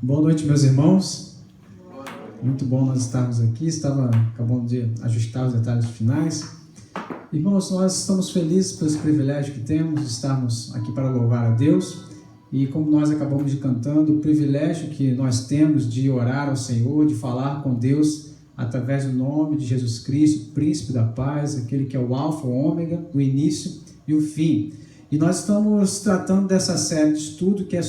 Boa noite, meus irmãos. Muito bom nós estarmos aqui. Acabamos de ajustar os detalhes finais. Irmãos, nós estamos felizes pelo privilégio que temos de estarmos aqui para louvar a Deus. E como nós acabamos de cantando, o privilégio que nós temos de orar ao Senhor, de falar com Deus através do nome de Jesus Cristo, Príncipe da Paz, aquele que é o Alfa, o Ômega, o início e o fim. E nós estamos tratando dessa série de estudo que é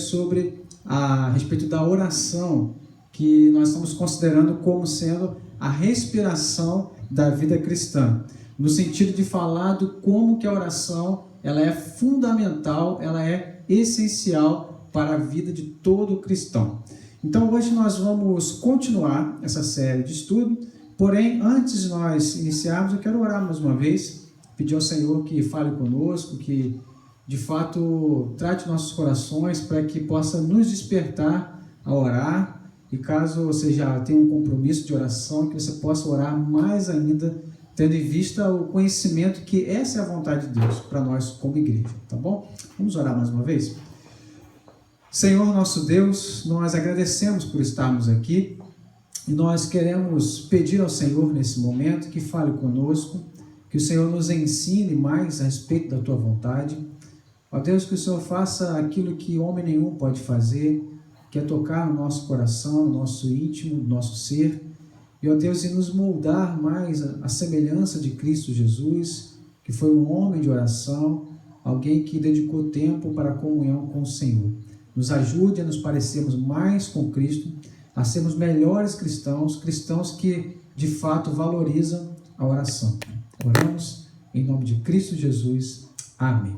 a respeito da oração, que nós estamos considerando como sendo a respiração da vida cristã, no sentido de falar do como que a oração ela é fundamental, ela é essencial para a vida de todo cristão. Então hoje nós vamos continuar essa série de estudo, porém antes de nós iniciarmos eu quero orar mais uma vez, pedir ao Senhor que fale conosco, que de fato trate nossos corações para que possa nos despertar a orar, e caso você já tenha um compromisso de oração, que você possa orar mais ainda, tendo em vista o conhecimento que essa é a vontade de Deus para nós como igreja, tá bom? Vamos orar mais uma vez? Senhor nosso Deus, nós agradecemos por estarmos aqui e nós queremos pedir ao Senhor nesse momento que fale conosco, que o Senhor nos ensine mais a respeito da Tua vontade. Ó Deus, que o Senhor faça aquilo que homem nenhum pode fazer, que é tocar no nosso coração, no nosso íntimo, no nosso ser, e ó Deus, e nos moldar mais a semelhança de Cristo Jesus, que foi um homem de oração, alguém que dedicou tempo para a comunhão com o Senhor. Nos ajude a nos parecermos mais com Cristo, a sermos melhores cristãos, cristãos que de fato valorizam a oração. Oramos em nome de Cristo Jesus. Amém.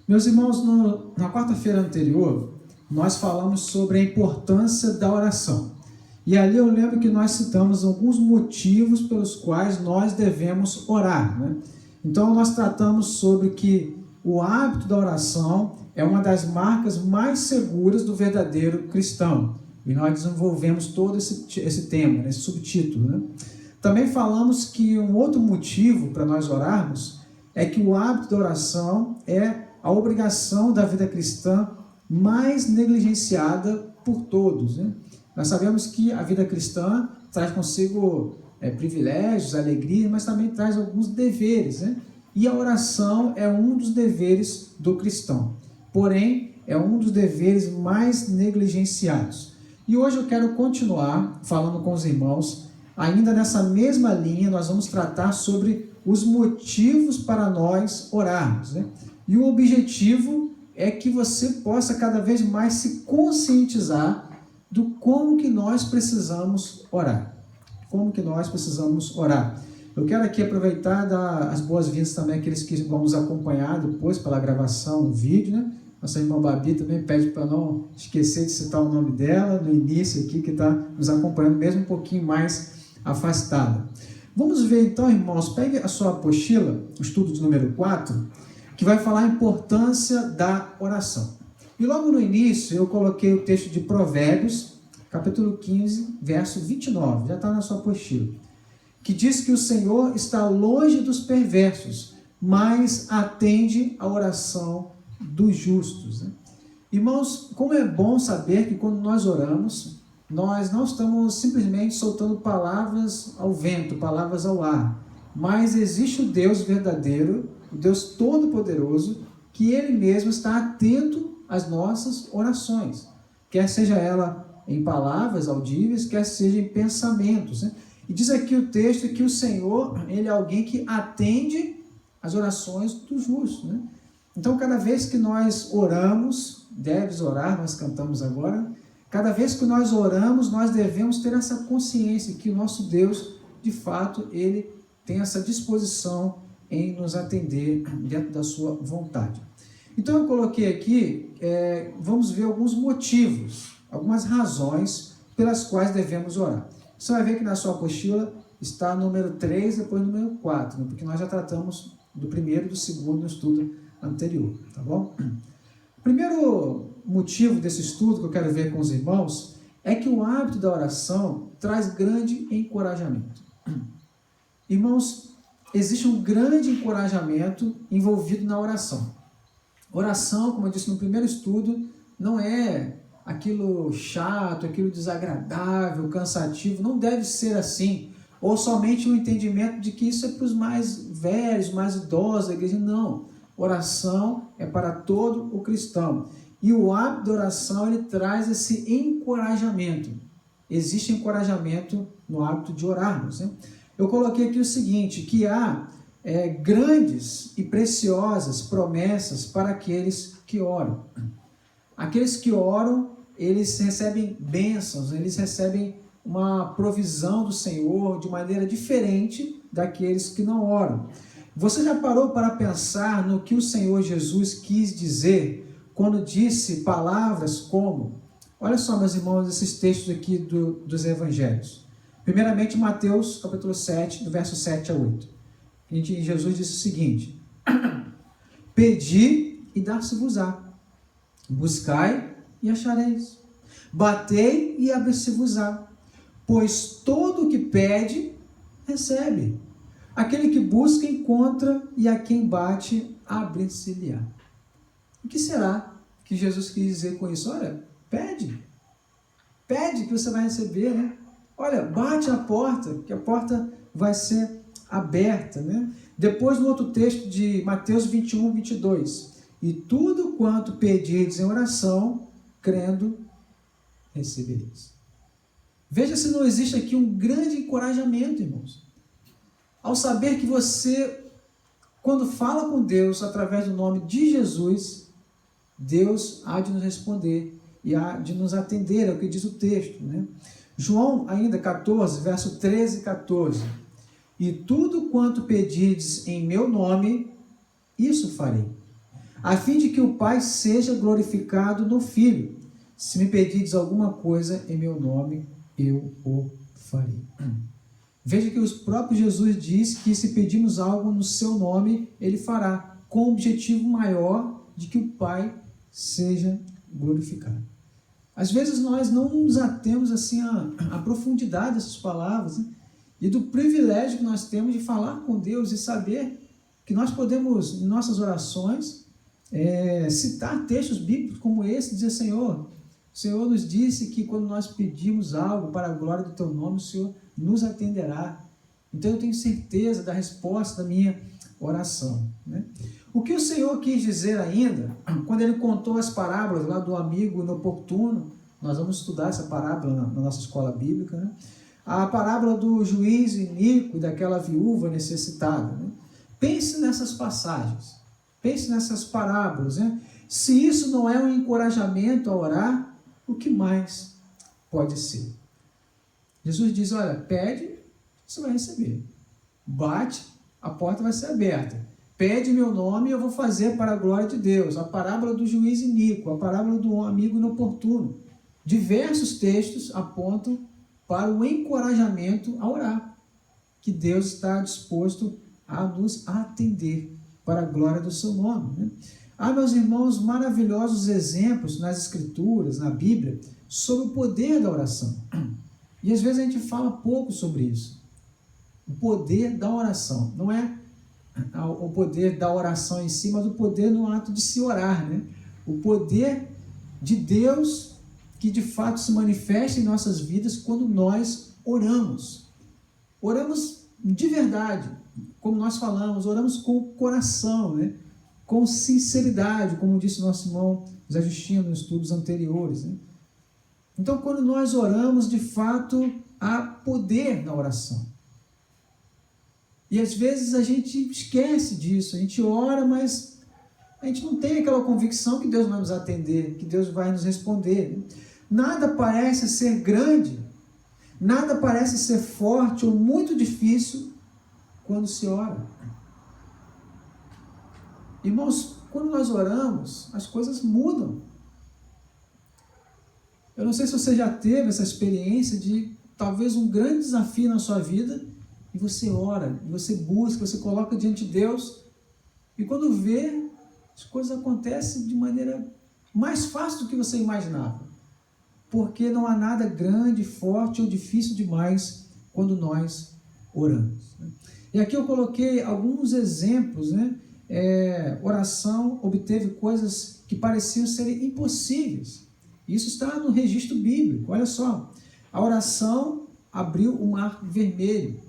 Meus irmãos, na quarta-feira anterior, nós falamos sobre a importância da oração. E ali eu lembro que nós citamos alguns motivos pelos quais nós devemos orar, né? Então nós tratamos sobre que o hábito da oração é uma das marcas mais seguras do verdadeiro cristão. E nós desenvolvemos todo esse tema, esse subtítulo, né? Também falamos que um outro motivo para nós orarmos é que o hábito da oração é a obrigação da vida cristã mais negligenciada por todos, né? Nós sabemos que a vida cristã traz consigo privilégios, alegria, mas também traz alguns deveres, né? E a oração é um dos deveres do cristão. Porém, é um dos deveres mais negligenciados. E hoje eu quero continuar falando com os irmãos, ainda nessa mesma linha, nós vamos tratar sobre os motivos para nós orarmos, né? E o objetivo é que você possa cada vez mais se conscientizar do como que nós precisamos orar. Como que nós precisamos orar. Eu quero aqui aproveitar e dar as boas-vindas também àqueles que vão nos acompanhar depois pela gravação do vídeo, né? Nossa irmã Babi também pede para não esquecer de citar o nome dela no início aqui, que está nos acompanhando mesmo um pouquinho mais afastada. Vamos ver então, irmãos, pegue a sua apostila, o estudo de número 4, que vai falar a importância da oração. E logo no início eu coloquei o texto de Provérbios, capítulo 15, verso 29, já está na sua apostila, que diz que o Senhor está longe dos perversos, mas atende a oração dos justos, né? Irmãos, como é bom saber que quando nós oramos, nós não estamos simplesmente soltando palavras ao vento, palavras ao ar, mas existe o Deus verdadeiro, o Deus todo-poderoso, que Ele mesmo está atento às nossas orações, quer seja ela em palavras audíveis, quer seja em pensamentos, né? E diz aqui o texto que o Senhor, Ele é alguém que atende às orações do justo, né? Então, cada vez que nós oramos, deves orar, nós cantamos agora, cada vez que nós oramos, nós devemos ter essa consciência que o nosso Deus, de fato, Ele tem essa disposição em nos atender dentro da sua vontade. Então, eu coloquei aqui, vamos ver alguns motivos, algumas razões pelas quais devemos orar. Você vai ver que na sua apostila está número 3, depois número 4, né? Porque nós já tratamos do primeiro e do segundo no estudo anterior, tá bom? O primeiro motivo desse estudo que eu quero ver com os irmãos é que o hábito da oração traz grande encorajamento. Irmãos, existe um grande encorajamento envolvido na oração. Oração, como eu disse no primeiro estudo, não é aquilo chato, aquilo desagradável, cansativo, não deve ser assim. Ou somente um entendimento de que isso é para os mais velhos, mais idosos da igreja. Não. Oração é para todo o cristão. E o hábito da oração, ele traz esse encorajamento. Existe encorajamento no hábito de orarmos, né? Eu coloquei aqui o seguinte, que há grandes e preciosas promessas para aqueles que oram. Aqueles que oram, eles recebem bênçãos, eles recebem uma provisão do Senhor de maneira diferente daqueles que não oram. Você já parou para pensar no que o Senhor Jesus quis dizer quando disse palavras como... Olha só, meus irmãos, esses textos aqui dos evangelhos. Primeiramente, Mateus, capítulo 7, do verso 7 a 8. Jesus disse o seguinte: Pedi e dar-se-vos-á, buscai e achareis, batei e abrir-se-vos-á, pois todo o que pede, recebe. Aquele que busca, encontra, e a quem bate, abre-se-lhe-á. O que será que Jesus quis dizer com isso? Olha, pede que você vai receber, né? Olha, bate a porta, que a porta vai ser aberta, né? Depois, no outro texto de Mateus 21, 22, e tudo quanto pedirdes em oração, crendo, recebereis. Veja se não existe aqui um grande encorajamento, irmãos. Ao saber que você, quando fala com Deus através do nome de Jesus, Deus há de nos responder e há de nos atender, é o que diz o texto, né? João ainda 14, verso 13 e 14. E tudo quanto pedirdes em meu nome, isso farei, a fim de que o Pai seja glorificado no Filho. Se me pedirdes alguma coisa em meu nome, eu o farei. Veja que o próprio Jesus diz que se pedirmos algo no seu nome, ele fará, com o objetivo maior de que o Pai seja glorificado. Às vezes nós não nos atemos assim à profundidade dessas palavras, né? E do privilégio que nós temos de falar com Deus e saber que nós podemos, em nossas orações, citar textos bíblicos como esse, dizer: Senhor, o Senhor nos disse que quando nós pedimos algo para a glória do Teu nome, o Senhor nos atenderá. Então eu tenho certeza da resposta da minha oração, né? O que o Senhor quis dizer ainda, quando Ele contou as parábolas lá do amigo inoportuno, nós vamos estudar essa parábola na nossa escola bíblica, né? A parábola do juiz iníquo e daquela viúva necessitada, né? Pense nessas passagens, pense nessas parábolas, né? Se isso não é um encorajamento a orar, o que mais pode ser? Jesus diz: olha, pede, você vai receber. Bate, a porta vai ser aberta. Pede meu nome e eu vou fazer para a glória de Deus. A parábola do juiz iníquo, a parábola do amigo inoportuno. Diversos textos apontam para o encorajamento a orar, que Deus está disposto a nos atender para a glória do seu nome, né? Há, meus irmãos, maravilhosos exemplos nas Escrituras, na Bíblia, sobre o poder da oração. E às vezes a gente fala pouco sobre isso. O poder da oração. Não é o poder da oração em si, mas o poder no ato de se orar, né? O poder de Deus que de fato se manifesta em nossas vidas quando nós oramos. Oramos de verdade, como nós falamos, oramos com o coração, né? Com sinceridade, como disse nosso irmão Zé Justino nos estudos anteriores, né? Então, quando nós oramos, de fato, há poder na oração. E às vezes a gente esquece disso, a gente ora, mas a gente não tem aquela convicção que Deus vai nos atender, que Deus vai nos responder, né? Nada parece ser grande, nada parece ser forte ou muito difícil quando se ora. Irmãos, quando nós oramos, as coisas mudam. Eu não sei se você já teve essa experiência de talvez um grande desafio na sua vida, e você ora, e você busca, você coloca diante de Deus, e quando vê, as coisas acontecem de maneira mais fácil do que você imaginava. Porque não há nada grande, forte ou difícil demais quando nós oramos, né? E aqui eu coloquei alguns exemplos, né, oração obteve coisas que pareciam serem impossíveis. Isso está no registro bíblico. Olha só, a oração abriu o Mar Vermelho.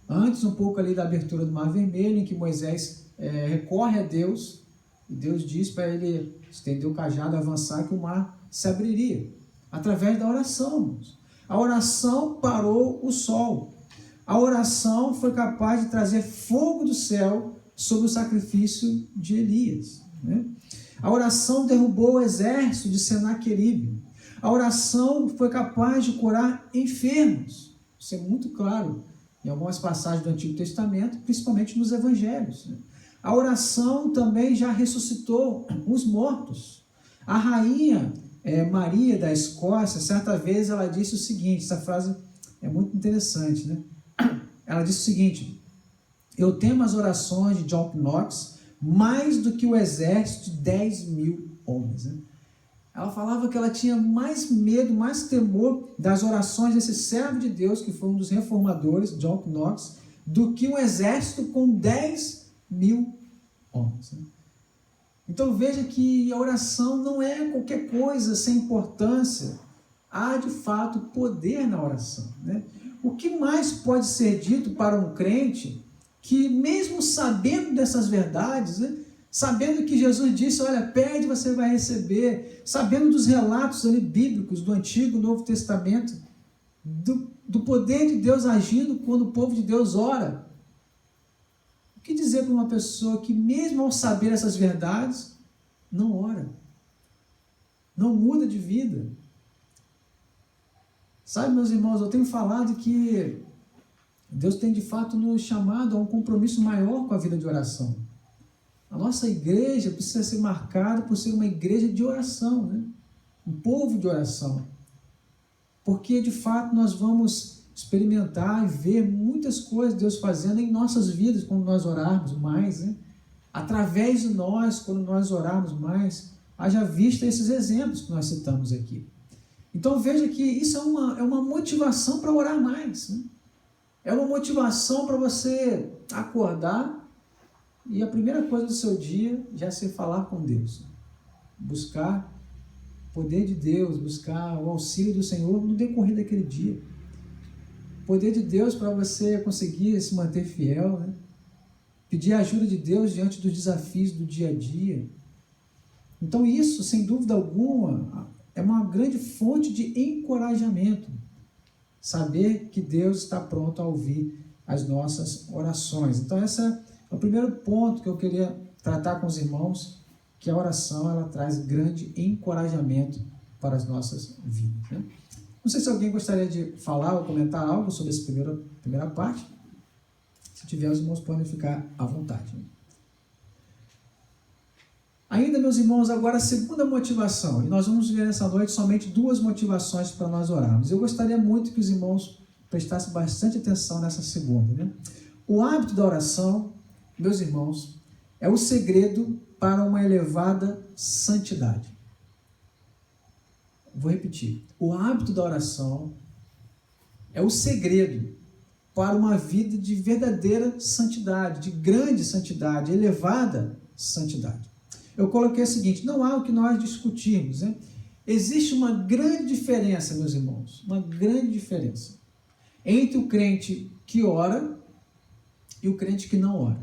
Antes, um pouco ali da abertura do Mar Vermelho, em que Moisés recorre a Deus, e Deus diz para ele estender o cajado, avançar, que o mar se abriria, através da oração, irmãos. A oração parou o sol. A oração foi capaz de trazer fogo do céu sobre o sacrifício de Elias, né? A oração derrubou o exército de Senaqueribe. A oração foi capaz de curar enfermos. Isso é muito claro em algumas passagens do Antigo Testamento, principalmente nos Evangelhos, né? A oração também já ressuscitou os mortos. A rainha Maria da Escócia, certa vez ela disse o seguinte, essa frase é muito interessante, né? Ela disse o seguinte: eu temo as orações de John Knox mais do que o exército de 10.000 homens, né? Ela falava que ela tinha mais medo, mais temor das orações desse servo de Deus, que foi um dos reformadores, John Knox, do que um exército com 10.000 homens, né? Então veja que a oração não é qualquer coisa sem importância. Há de fato poder na oração, né? O que mais pode ser dito para um crente que, mesmo sabendo dessas verdades, né, sabendo que Jesus disse, olha, pede, você vai receber, sabendo dos relatos ali bíblicos do Antigo e Novo Testamento, do poder de Deus agindo quando o povo de Deus ora, o que dizer para uma pessoa que, mesmo ao saber essas verdades, não ora, não muda de vida? Sabe, meus irmãos, eu tenho falado que Deus tem de fato nos chamado a um compromisso maior com a vida de oração. A nossa igreja precisa ser marcada por ser uma igreja de oração, né? Um povo de oração. Porque de fato nós vamos experimentar e ver muitas coisas Deus fazendo em nossas vidas quando nós orarmos mais, né? Através de nós, quando nós orarmos mais, haja vista esses exemplos que nós citamos aqui. Então veja que isso é uma motivação para orar mais, né? É uma motivação para você acordar e a primeira coisa do seu dia já ser falar com Deus. Buscar o poder de Deus, buscar o auxílio do Senhor no decorrer daquele dia. O poder de Deus para você conseguir se manter fiel, né? Pedir a ajuda de Deus diante dos desafios do dia a dia. Então isso, sem dúvida alguma, é uma grande fonte de encorajamento. Saber que Deus está pronto a ouvir as nossas orações. Então esse é o primeiro ponto que eu queria tratar com os irmãos, que a oração ela traz grande encorajamento para as nossas vidas, né? Não sei se alguém gostaria de falar ou comentar algo sobre essa primeira parte. Se tiver, os irmãos podem ficar à vontade, né? Ainda, meus irmãos, agora a segunda motivação, e nós vamos ver nessa noite somente duas motivações para nós orarmos. Eu gostaria muito que os irmãos prestassem bastante atenção nessa segunda, né? O hábito da oração, meus irmãos, é o segredo para uma elevada santidade. Vou repetir. O hábito da oração é o segredo para uma vida de verdadeira santidade, de grande santidade, elevada santidade. Eu coloquei o seguinte: não há o que nós discutirmos, né? Existe uma grande diferença, meus irmãos, uma grande diferença entre o crente que ora e o crente que não ora.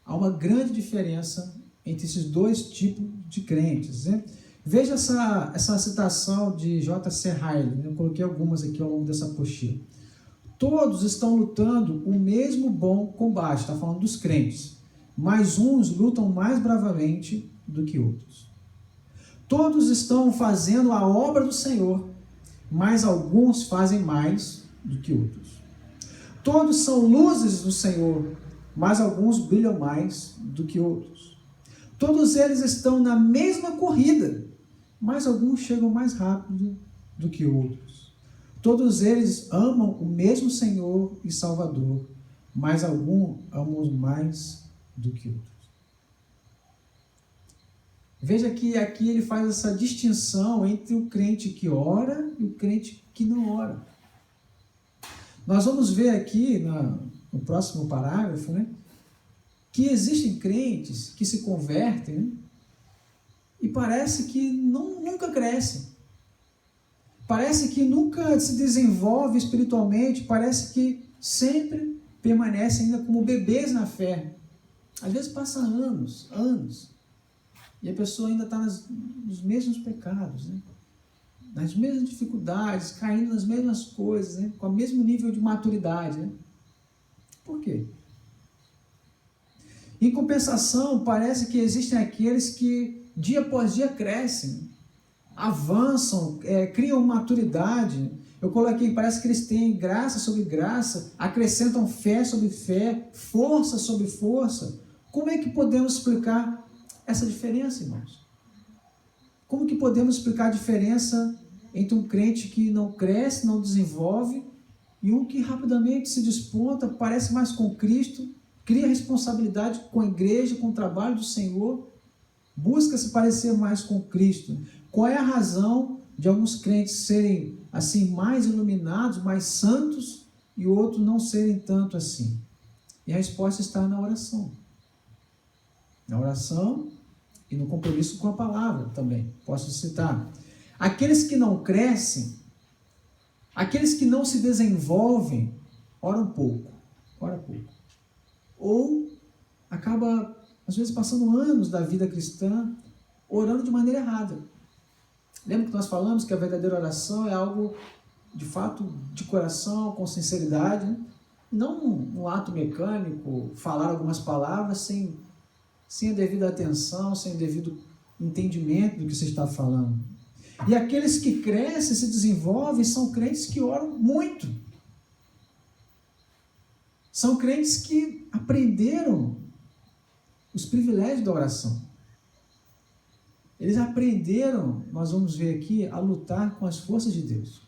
Há uma grande diferença entre esses dois tipos de crentes, né? Veja essa citação de J.C. Ryle, né? Eu coloquei algumas aqui ao longo dessa apostila. Todos estão lutando o mesmo bom combate, está falando dos crentes, mas uns lutam mais bravamente do que outros. Todos estão fazendo a obra do Senhor, mas alguns fazem mais do que outros. Todos são luzes do Senhor, mas alguns brilham mais do que outros. Todos eles estão na mesma corrida, mas alguns chegam mais rápido do que outros. Todos eles amam o mesmo Senhor e Salvador, mas alguns amam mais do que outros. Veja que aqui ele faz essa distinção entre o crente que ora e o crente que não ora. Nós vamos ver aqui no próximo parágrafo, né, que existem crentes que se convertem, né? E parece que nunca crescem. Parece que nunca se desenvolve espiritualmente, parece que sempre permanece ainda como bebês na fé. Às vezes passa anos, e a pessoa ainda está nos mesmos pecados, né? Nas mesmas dificuldades, caindo nas mesmas coisas, né? Com o mesmo nível de maturidade. Né? Por quê? Em compensação, parece que existem aqueles que dia após dia crescem, avançam, criam maturidade. Eu coloquei, parece que eles têm graça sobre graça, acrescentam fé sobre fé, força sobre força. Como é que podemos explicar essa diferença, irmãos? Como que podemos explicar a diferença entre um crente que não cresce, não desenvolve, e um que rapidamente se desponta, parece mais com Cristo, cria responsabilidade com a igreja, com o trabalho do Senhor, busca se parecer mais com Cristo? Qual é a razão de alguns crentes serem assim mais iluminados, mais santos, e outros não serem tanto assim? E a resposta está na oração. Na oração e no compromisso com a palavra também. Posso citar. Aqueles que não crescem, aqueles que não se desenvolvem, oram pouco. Ou acaba, às vezes, passando anos da vida cristã orando de maneira errada. Lembra que nós falamos que a verdadeira oração é algo, de fato, de coração, com sinceridade, né? Não um ato mecânico, falar algumas palavras sem a devida atenção, sem o devido entendimento do que você está falando. E aqueles que crescem, se desenvolvem, são crentes que oram muito. São crentes que aprenderam os privilégios da oração. Eles aprenderam, nós vamos ver aqui, a lutar com as forças de Deus.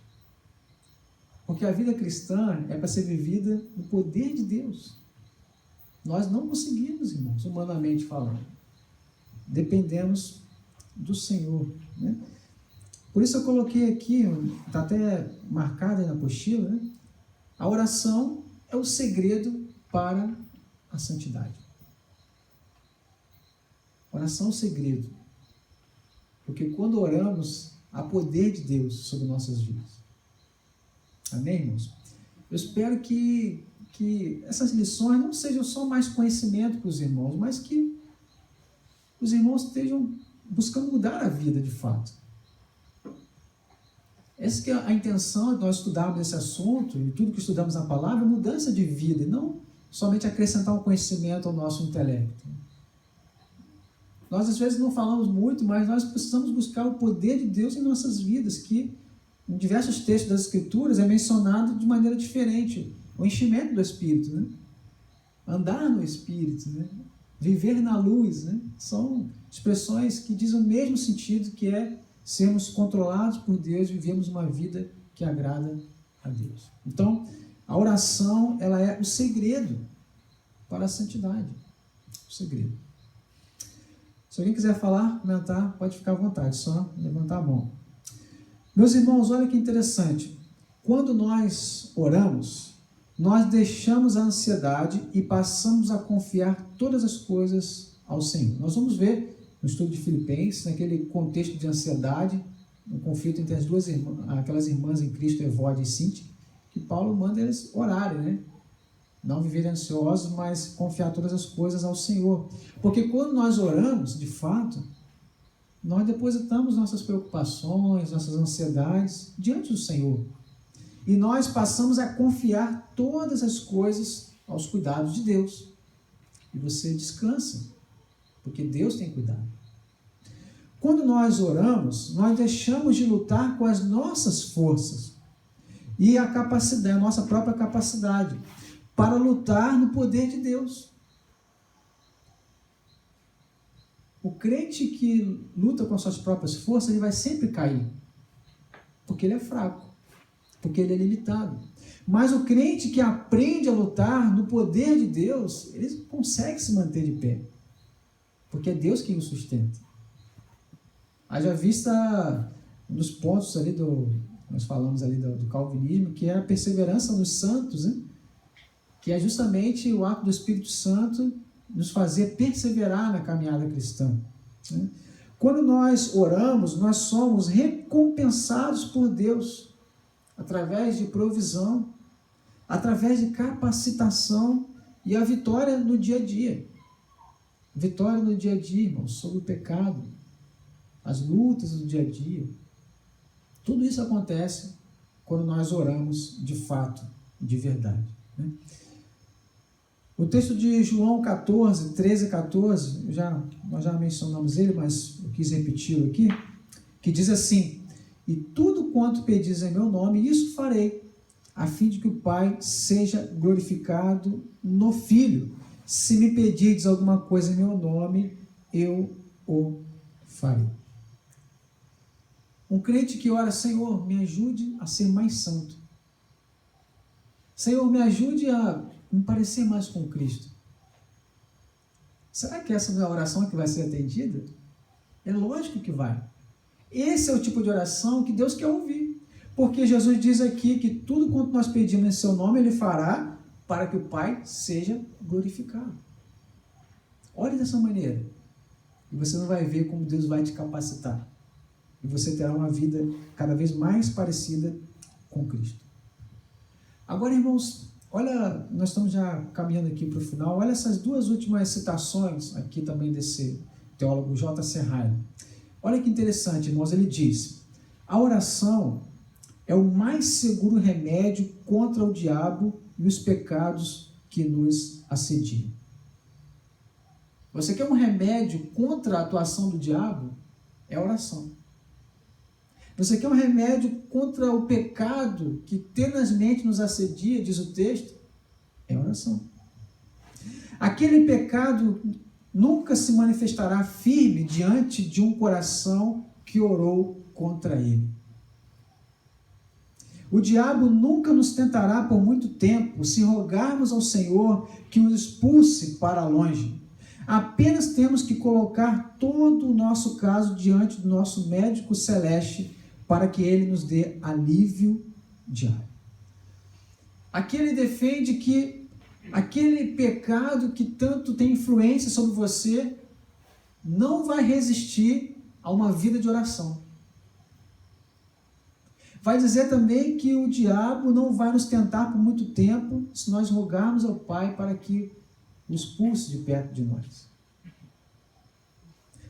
Porque a vida cristã é para ser vivida no poder de Deus. Nós não conseguimos, irmãos, humanamente falando. Dependemos do Senhor, né? Por isso eu coloquei aqui, está até marcado aí na apostila, né? A oração é o segredo para a santidade. Oração é o segredo. Porque quando oramos, há poder de Deus sobre nossas vidas. Amém, irmãos? Eu espero que essas lições não sejam só mais conhecimento para os irmãos, mas que os irmãos estejam buscando mudar a vida de fato. Essa que é a intenção de nós estudarmos esse assunto, e tudo que estudamos na palavra, é mudança de vida, e não somente acrescentar um conhecimento ao nosso intelecto. Nós às vezes não falamos muito, mas nós precisamos buscar o poder de Deus em nossas vidas, que em diversos textos das Escrituras é mencionado de maneira diferente. O enchimento do Espírito, né? Andar no Espírito, né? Viver na luz, né? São expressões que dizem o mesmo sentido, que é sermos controlados por Deus e vivemos uma vida que agrada a Deus. Então, a oração, ela é o segredo para a santidade. O segredo. Se alguém quiser falar, comentar, pode ficar à vontade, só levantar a mão. Meus irmãos, olha que interessante. Quando nós oramos, nós deixamos a ansiedade e passamos a confiar todas as coisas ao Senhor. Nós vamos ver no estudo de Filipenses, naquele contexto de ansiedade, um conflito entre as duas irmãs, aquelas irmãs em Cristo, Evódia e Sinti, que Paulo manda eles orarem, né? Não viverem ansiosos, mas confiar todas as coisas ao Senhor. Porque quando nós oramos, de fato, nós depositamos nossas preocupações, nossas ansiedades diante do Senhor. E nós passamos a confiar todas as coisas aos cuidados de Deus. E você descansa, porque Deus tem cuidado. Quando nós oramos, nós deixamos de lutar com as nossas forças e a capacidade, a nossa própria capacidade, para lutar no poder de Deus. O crente que luta com as suas próprias forças, ele vai sempre cair, porque ele é fraco, porque ele é limitado. Mas o crente que aprende a lutar no poder de Deus, ele consegue se manter de pé, porque é Deus quem o sustenta. Haja vista nos pontos ali nós falamos ali do calvinismo, que é a perseverança nos santos, né? Que é justamente o ato do Espírito Santo nos fazer perseverar na caminhada cristã. Quando nós oramos, nós somos recompensados por Deus através de provisão, através de capacitação e a vitória no dia a dia. Vitória no dia a dia, irmãos, sobre o pecado, as lutas do dia a dia. Tudo isso acontece quando nós oramos de fato, de verdade. O texto de João 14, 13 e 14, nós já mencionamos ele, mas eu quis repeti-lo aqui, que diz assim: e tudo quanto pedis em meu nome, isso farei, a fim de que o Pai seja glorificado no Filho. Se me pedirdes alguma coisa em meu nome, eu o farei. Um crente que ora: Senhor, me ajude a ser mais santo. Senhor, me ajude a me parecer mais com Cristo. Será que essa não é a oração que vai ser atendida? É lógico que vai. Esse é o tipo de oração que Deus quer ouvir. Porque Jesus diz aqui que tudo quanto nós pedimos em seu nome, Ele fará para que o Pai seja glorificado. Ore dessa maneira. E você não vai ver como Deus vai te capacitar. E você terá uma vida cada vez mais parecida com Cristo. Agora, irmãos, olha, nós estamos já caminhando aqui para o final. Olha essas duas últimas citações aqui também desse teólogo J.C. Ryle. Olha que interessante, irmãos. Ele diz: a oração é o mais seguro remédio contra o diabo e os pecados que nos assediam. Você quer um remédio contra a atuação do diabo? É a oração. Você quer um remédio contra o pecado que tenazmente nos assedia, diz o texto? É a oração. Aquele pecado nunca se manifestará firme diante de um coração que orou contra ele. O diabo nunca nos tentará por muito tempo se rogarmos ao Senhor que o expulse para longe. Apenas temos que colocar todo o nosso caso diante do nosso médico celeste para que ele nos dê alívio diário. Aqui ele defende que aquele pecado que tanto tem influência sobre você não vai resistir a uma vida de oração. Vai dizer também que o diabo não vai nos tentar por muito tempo se nós rogarmos ao Pai para que o expulse de perto de nós.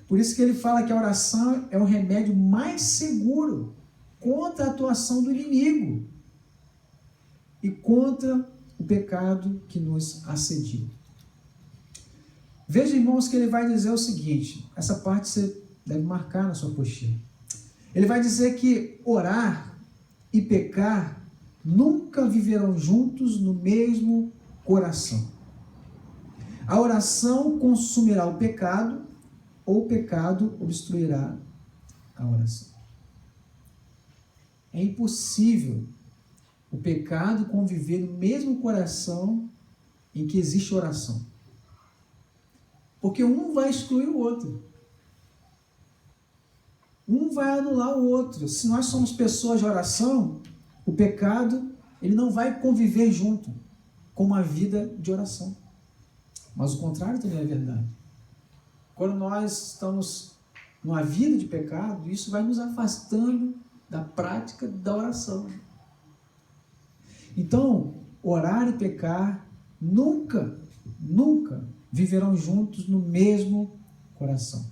Por isso que ele fala que a oração é o remédio mais seguro contra a atuação do inimigo e contra o pecado que nos assedia. Veja, irmãos, que ele vai dizer o seguinte, essa parte você deve marcar na sua apostila. Ele vai dizer que orar e pecar nunca viverão juntos no mesmo coração. A oração consumirá o pecado, ou o pecado obstruirá a oração. É impossível o pecado conviver no mesmo coração em que existe oração. Porque um vai excluir o outro. Um vai anular o outro. Se nós somos pessoas de oração, o pecado ele não vai conviver junto com uma vida de oração. Mas o contrário também é verdade. Quando nós estamos numa vida de pecado, isso vai nos afastando da prática da oração. Então, orar e pecar nunca viverão juntos no mesmo coração.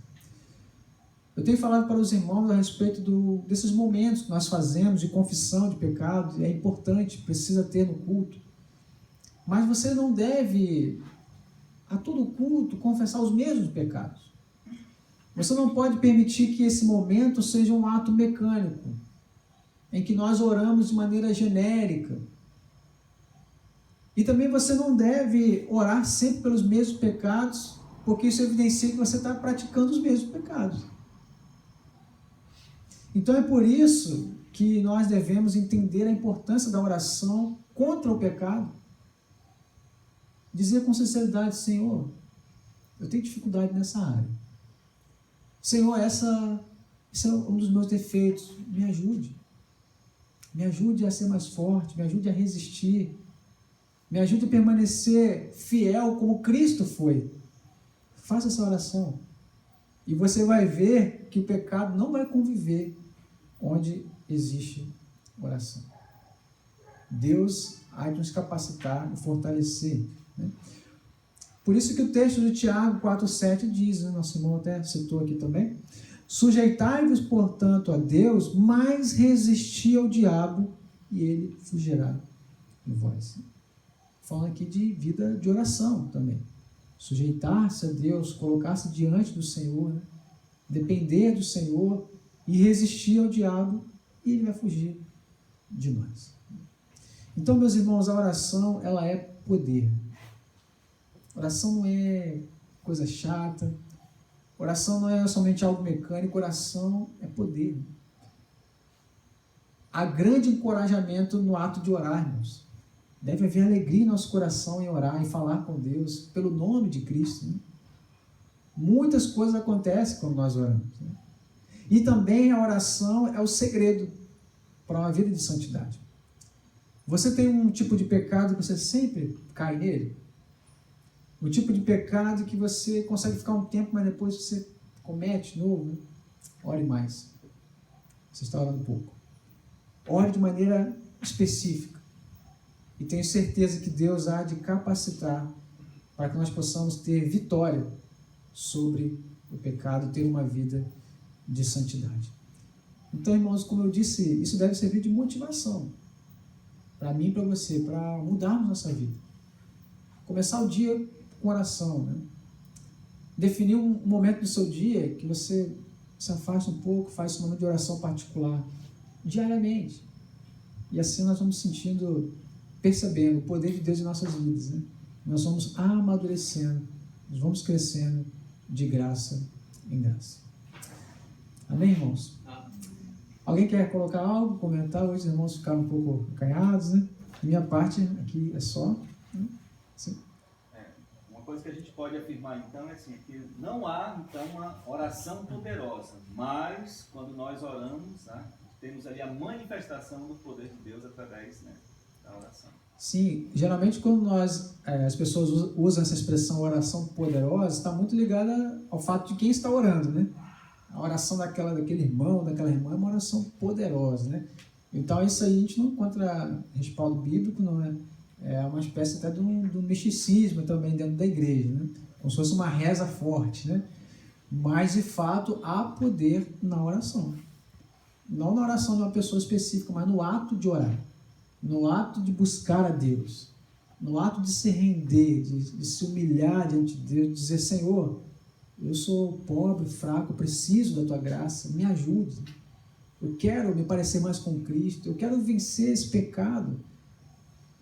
Eu tenho falado para os irmãos a respeito desses momentos que nós fazemos de confissão de pecados, é importante, precisa ter no culto. Mas você não deve, a todo culto, confessar os mesmos pecados. Você não pode permitir que esse momento seja um ato mecânico, em que nós oramos de maneira genérica. E também você não deve orar sempre pelos mesmos pecados, porque isso evidencia que você está praticando os mesmos pecados. Então é por isso que nós devemos entender a importância da oração contra o pecado. Dizer com sinceridade: Senhor, eu tenho dificuldade nessa área. Senhor, esse é um dos meus defeitos. Me ajude. Me ajude a ser mais forte, me ajude a resistir. Me ajude a permanecer fiel como Cristo foi Faça essa oração. E você vai ver que o pecado não vai conviver onde existe oração. Deus há de nos capacitar e fortalecer, né? Por isso que o texto de Tiago 4,7 diz, né? Nosso irmão até citou aqui também: sujeitai-vos, portanto, a Deus, mas resisti ao diabo e ele fugirá de vós. Falando aqui de vida de oração também. Sujeitar-se a Deus, colocar-se diante do Senhor, né? Depender do Senhor e resistir ao diabo, e ele vai fugir de nós. Então, meus irmãos, a oração, ela é poder. Oração não é coisa chata, oração não é somente algo mecânico, oração é poder. Há grande encorajamento no ato de orar, irmãos. Deve haver alegria em nosso coração em orar, em falar com Deus, pelo nome de Cristo, né? Muitas coisas acontecem quando nós oramos, né? E também a oração é o segredo para uma vida de santidade. Você tem um tipo de pecado que você sempre cai nele? O tipo de pecado que você consegue ficar um tempo, mas depois você comete de novo, né? Ore mais. Você está orando pouco. Ore de maneira específica. E tenho certeza que Deus há de capacitar para que nós possamos ter vitória sobre o pecado e ter uma vida de santidade. Então, irmãos, como eu disse, isso deve servir de motivação para mim e para você, para mudarmos nossa vida. Começar o dia com oração, né? Definir um momento do seu dia que você se afasta um pouco, faz esse momento de oração particular diariamente. E assim nós vamos percebendo o poder de Deus em nossas vidas, né? Nós vamos amadurecendo, nós vamos crescendo de graça em graça. Amém, irmãos? Alguém quer colocar algo, comentar? Hoje os irmãos ficaram um pouco acanhados, né? Minha parte aqui é só. Sim. Uma coisa que a gente pode afirmar então é assim, que não há então uma oração poderosa, mas quando nós oramos, né, temos ali a manifestação do poder de Deus através, né, da oração. Sim, geralmente quando as pessoas usam essa expressão oração poderosa, está muito ligada ao fato de quem está orando, né? A oração daquele irmão, daquela irmã é uma oração poderosa, né? Então isso aí a gente não encontra respaldo bíblico, não é? É uma espécie até de um misticismo também dentro da igreja, né? Como se fosse uma reza forte, né? Mas de fato há poder na oração. Não na oração de uma pessoa específica, mas no ato de orar. No ato de buscar a Deus, no ato de se render, de se humilhar diante de Deus, de dizer: Senhor, eu sou pobre, fraco, preciso da Tua graça, me ajude. Eu quero me parecer mais com Cristo, eu quero vencer esse pecado.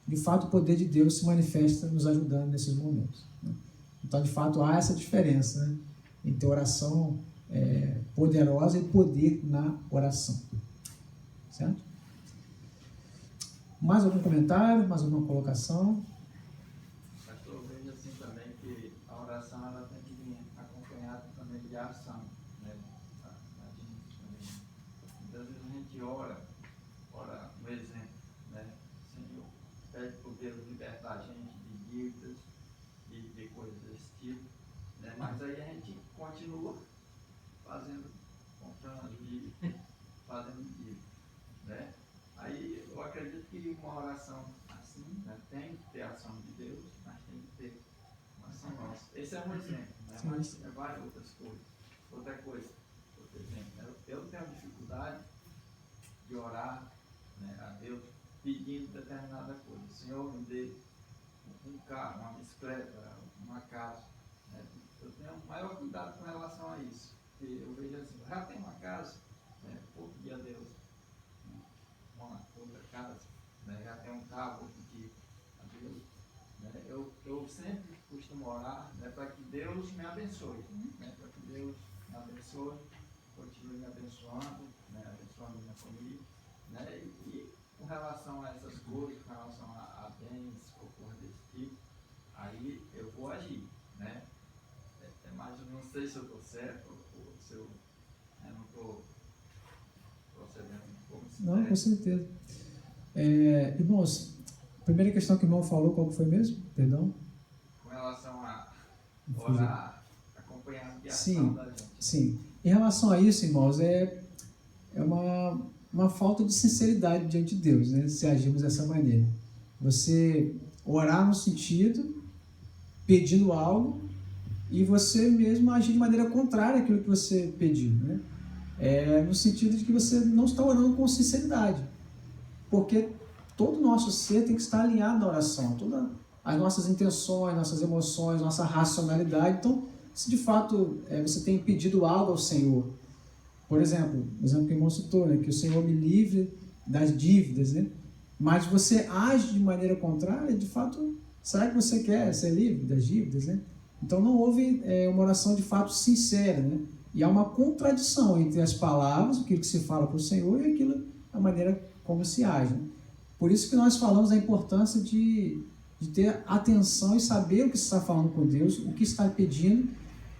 De fato, o poder de Deus se manifesta nos ajudando nesses momentos, né? Então, de fato, há essa diferença, né, entre oração poderosa e poder na oração. Certo? Mais algum comentário? Mais alguma colocação? Pastor, eu vejo assim também que a oração ela tem que vir acompanhada também de ação, né? Muitas vezes a gente ora um exemplo, né? Senhor, pede por Deus libertar a gente de dívidas, de coisas desse tipo, né? Mas aí a gente continua comprando dívida, fazendo dívida, né? Aí eu acredito que uma oração assim, né, tem que ter a ação de Deus, mas tem que ter uma ação nossa. Esse é um exemplo, né? Mas é várias outras coisas. Outra coisa, outro exemplo, né? Eu tenho dificuldade de orar, né, a Deus pedindo determinada coisa. Senhor, me dê um carro, uma bicicleta, uma casa, né? Eu tenho maior cuidado com relação a isso. Porque eu vejo assim, já tenho uma casa, né, vou pedir a Deus uma outra casa, né? Já tem um carro, vou pedir a Deus, né? Eu sempre costumo orar, né, para que Deus me abençoe, né? Para que Deus me abençoe, continue me abençoando, né? Abençoando minha família, né? E com relação a essas coisas, com relação a bens ou coisa desse tipo, aí eu vou agir, né? Mas eu não sei se eu estou certo ou se eu não estou procedendo como se Não, com certeza. Irmãos, a primeira questão que o irmão falou, qual foi mesmo? Perdão? Com relação a orar, expiação da gente. Sim. Em relação a isso, irmãos, é uma falta de sinceridade diante de Deus, né? Se agirmos dessa maneira. Você orar no sentido, pedindo algo, e você mesmo agir de maneira contrária àquilo que você pediu, né? No sentido de que você não está orando com sinceridade. Porque todo o nosso ser tem que estar alinhado na oração. Todas as nossas intenções, nossas emoções, nossa racionalidade. Então, se de fato você tem pedido algo ao Senhor, por exemplo, o exemplo que o irmão citou, né, que o Senhor me livre das dívidas, né? Mas você age de maneira contrária, de fato, será que você quer ser livre das dívidas, né? Então não houve uma oração de fato sincera, né? E há uma contradição entre as palavras, aquilo que se fala para o Senhor, e aquilo, a maneira como se age, né? Por isso que nós falamos da importância de ter atenção e saber o que se está falando com Deus, o que está pedindo,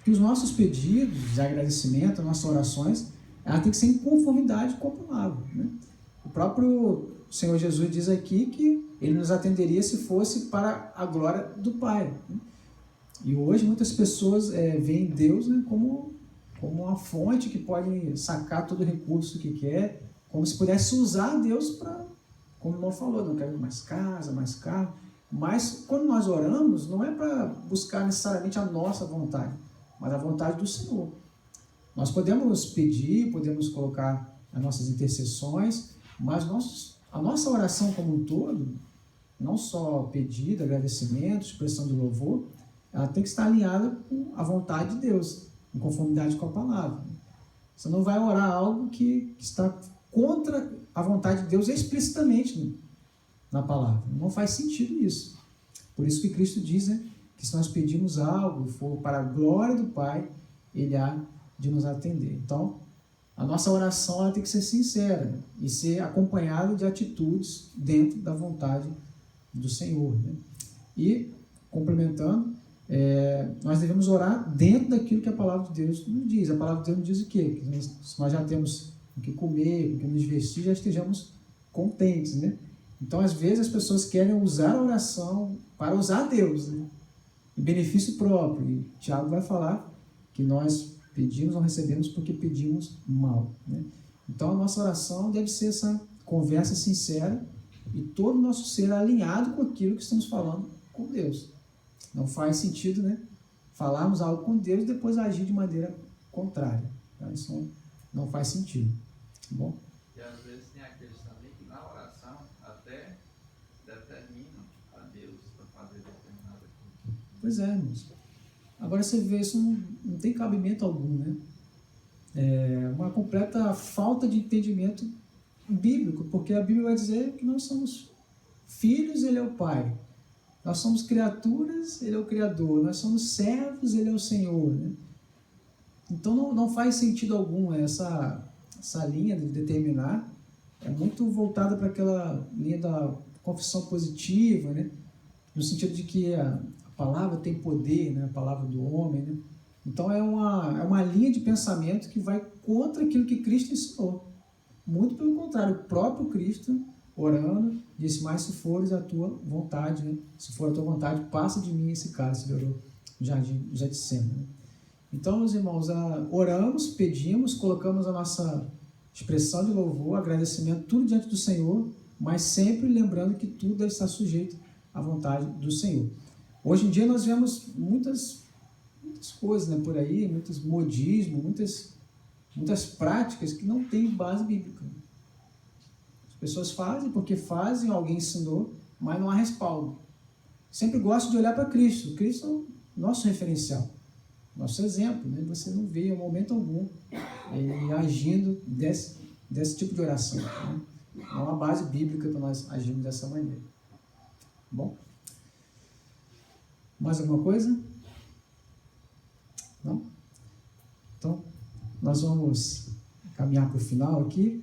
que os nossos pedidos de agradecimento, as nossas orações, ela tem que ser em conformidade com a palavra, né? O próprio Senhor Jesus diz aqui que Ele nos atenderia se fosse para a glória do Pai, né? E hoje muitas pessoas veem Deus, né, como uma fonte que pode sacar todo o recurso que quer, como se pudesse usar Deus para, como o irmão falou, não quero mais casa, mais carro. Mas quando nós oramos, não é para buscar necessariamente a nossa vontade, mas a vontade do Senhor. Nós podemos pedir, podemos colocar as nossas intercessões, mas a nossa oração como um todo, não só pedido, agradecimento, expressão de louvor, ela tem que estar alinhada com a vontade de Deus, em conformidade com a palavra. Você não vai orar algo que está contra a vontade de Deus explicitamente na palavra. Não faz sentido isso. Por isso que Cristo diz, né, que se nós pedirmos algo e for para a glória do Pai, Ele há de nos atender. Então, a nossa oração ela tem que ser sincera e ser acompanhada de atitudes dentro da vontade do Senhor, né? E, complementando, nós devemos orar dentro daquilo que a palavra de Deus nos diz. A palavra de Deus nos diz o quê? Que se nós já temos o que comer, o que nos vestir, já estejamos contentes, né? Então, às vezes, as pessoas querem usar a oração para usar Deus, né, em benefício próprio. E Tiago vai falar que nós pedimos ou recebemos porque pedimos mal, né? Então, a nossa oração deve ser essa conversa sincera e todo o nosso ser alinhado com aquilo que estamos falando com Deus. Não faz sentido, né, falarmos algo com Deus e depois agir de maneira contrária. Tá? Isso não faz sentido. Tá bom? E às vezes tem aqueles também que na oração até determinam a Deus para fazer determinada coisa. Pois é, irmãos. Agora você vê, isso não tem cabimento algum, né? Uma completa falta de entendimento bíblico, porque a Bíblia vai dizer que nós somos filhos, Ele é o Pai. Nós somos criaturas, Ele é o Criador. Nós somos servos, Ele é o Senhor, né? Então não faz sentido algum essa linha de determinar. É muito voltada para aquela linha da confissão positiva, né? No sentido de que a palavra tem poder, né? A palavra do homem, né? Então é uma linha de pensamento que vai contra aquilo que Cristo ensinou. Muito pelo contrário, o próprio Cristo, orando, disse, mas se fores a tua vontade, né? Se for a tua vontade, passa de mim esse cálice, ele orou já dissemos, né? Então, meus irmãos, oramos, pedimos, colocamos a nossa expressão de louvor, agradecimento, tudo diante do Senhor, mas sempre lembrando que tudo deve estar sujeito à vontade do Senhor. Hoje em dia nós vemos muitas coisas, né, por aí, muitos modismos, muitas práticas que não têm base bíblica. As pessoas fazem porque fazem, alguém ensinou, mas não há respaldo. Sempre gosto de olhar para Cristo. Cristo é o nosso referencial, nosso exemplo, né? Você não vê em momento algum ele agindo desse tipo de oração, né? Não há base bíblica para nós agirmos dessa maneira. Bom? Mais alguma coisa? Não? Então, nós vamos caminhar para o final aqui.